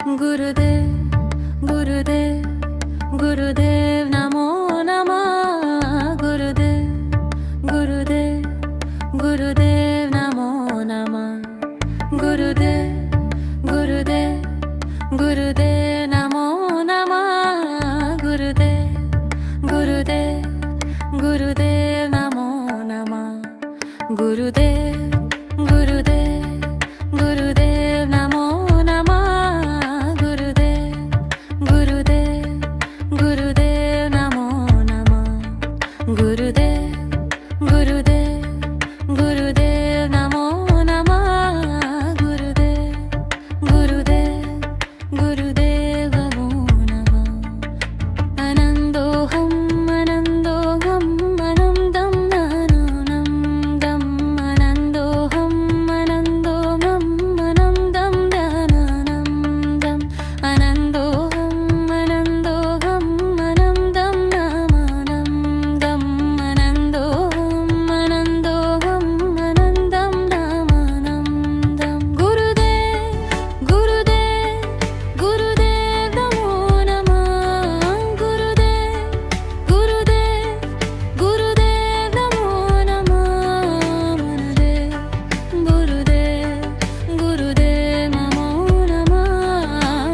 गुरुदेव गुरुदेव गुरुदेव नमो नमः गुरुदेव गुरुदेव गुरुदेव नमो नमः गुरुदेव गुरुदेव गुरुदेव नमो नमः गुरुदेव गुरुदेव गुरुदेव नमो नमः गुरुदेव गुरुदेव गुरुदेव नमो नमः गुरुदेव गुरुदेव गुरुदेव नमो नमः गुरुदेव गुरुदेव गुरुदेव नमो नमः गुरुदेव गुरुदेव गुरुदेव नमो नमः आनंदोहम आनंदोहम आनंदम दानंदम आनंदोहम आनंदोहम आनंदम दानंदम आनंदोहम आनंदोहम आनंदम नामानंदम आनंदोहम आनंदोहम आनंदम नामानंदम गुरुदेव गुरुदेव गुरुदेव नमो नमः गुरुदेव गुरुदेव गुरुदेव नमो नमः मनदेव गुरुदेव गुरुदेव नमो नमः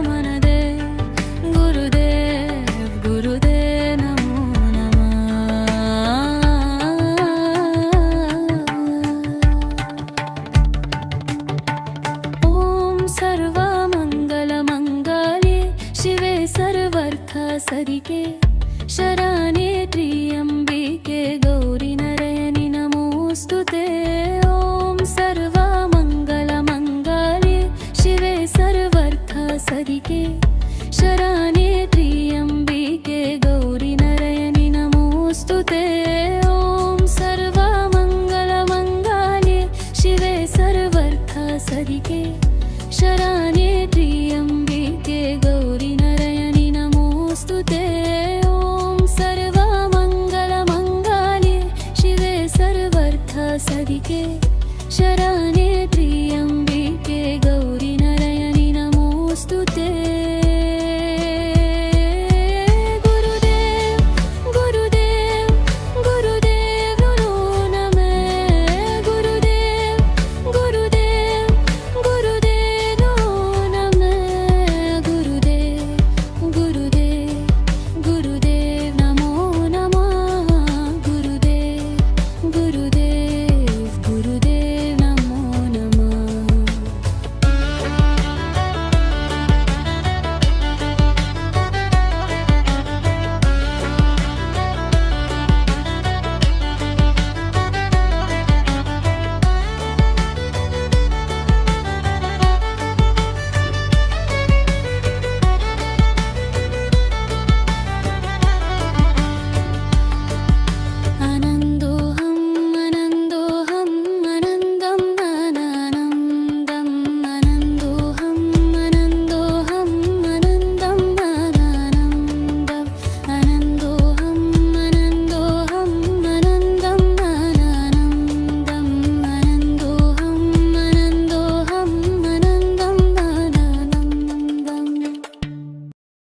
मनदेव गुरुदेव गुरुदेव नमो नमः ओम सर्वमंगलमंगले शिवे सर्वार्थसाधिके शरण्ये त्र्यंबके गौरी नारायणि नमोस्तुते ओम सर्वमंगलमंगले शिवे सर्वार्थसाधिके शरण्ये त्र्यंबके गौरी नारायणि नमोस्तुते ओम सर्वमंगलमंगले शिवे सर्वार्थसाधिके शरण्ये त्र्यंबके गौरी नारायणि नमोस्तुते